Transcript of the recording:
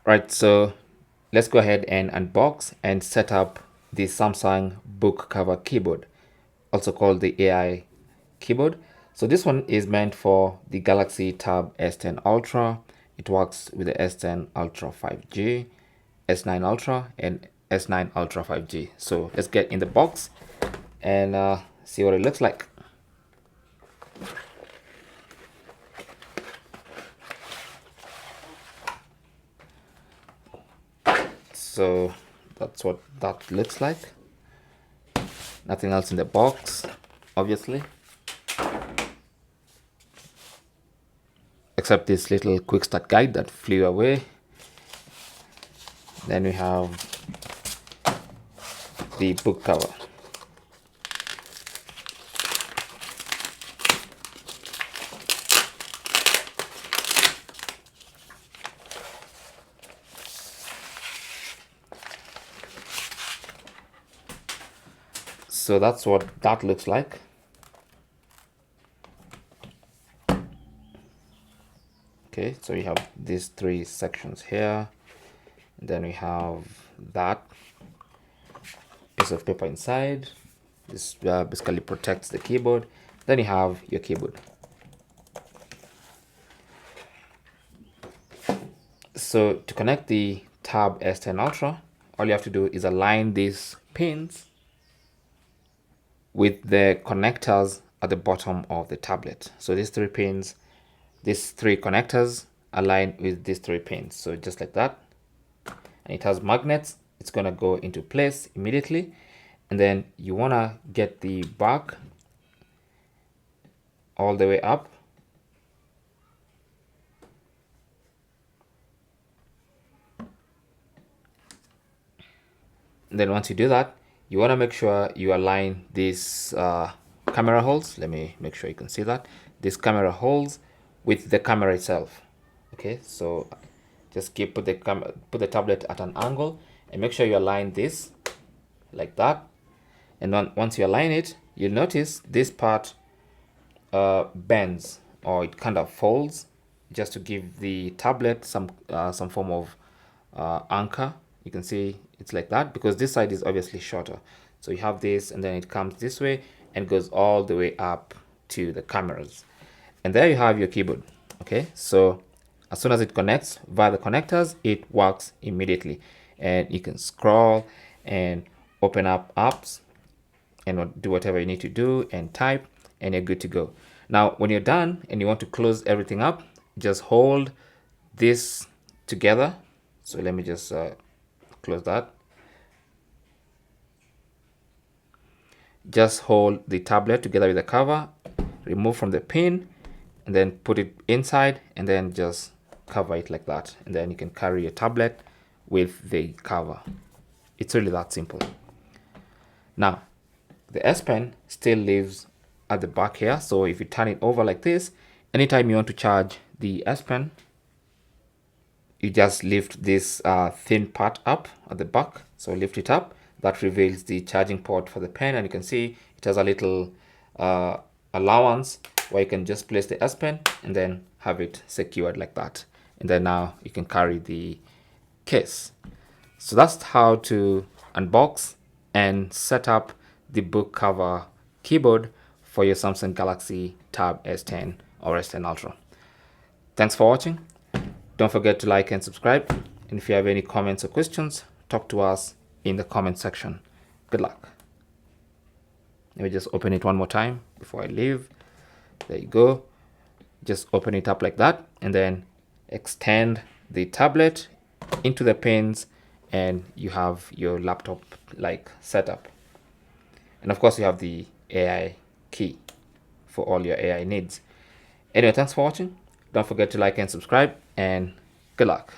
Right, so let's go ahead and unbox and set up the Samsung book cover keyboard, also called the AI keyboard. So this one is meant for the Galaxy Tab S10 Ultra. It works with the S10 Ultra 5G, S9 Ultra, and S9 Ultra 5G. So let's get in the box and see what it looks like. So that's what that looks like. Nothing else in the box, obviously, except this little quick start guide that flew away. Then we have the book cover. So that's what that looks like. Okay, so we have these three sections here. And then we have that piece of paper inside. This basically protects the keyboard. Then you have your keyboard. So to connect the Tab S10 Ultra, all you have to do is align these pins with the connectors at the bottom of the tablet. So these three pins, these three connectors align with these three pins. So just like that. And it has magnets. It's gonna go into place immediately. And then you wanna get the back all the way up. And then once you do that, you want to make sure you align these camera holes. Let me make sure you can see that. These camera holes with the camera itself. Okay, so just put the tablet at an angle and make sure you align this like that. And then once you align it, you'll notice this part bends, or it kind of folds, just to give the tablet some form of anchor. You can see it's like that because this side is obviously shorter. So you have this, and then it comes this way and goes all the way up to the cameras. And there you have your keyboard. Okay, so as soon as it connects via the connectors, it works immediately. And you can scroll and open up apps and do whatever you need to do and type, and you're good to go. Now, when you're done and you want to close everything up, just hold this together. So let me just close that. Just hold the tablet together with the cover, remove from the pin, and then put it inside, and then just cover it like that. And then you can carry your tablet with the cover. It's really that simple. Now, the S Pen still lives at the back here. So if you turn it over like this, anytime you want to charge the S Pen, you just lift this thin part up at the back. So lift it up. That reveals the charging port for the pen, and you can see it has a little allowance where you can just place the S Pen and then have it secured like that. And then now you can carry the case. So that's how to unbox and set up the book cover keyboard for your Samsung Galaxy Tab S10 or S10 Ultra. Thanks for watching. Don't forget to like and subscribe. And if you have any comments or questions, talk to us in the comment section. Good luck. Let me just open it one more time before I leave. There you go. Just open it up like that, and then extend the tablet into the pins, and you have your laptop like setup. And of course, you have the AI key for all your AI needs. Anyway, thanks for watching. Don't forget to like and subscribe, and good luck.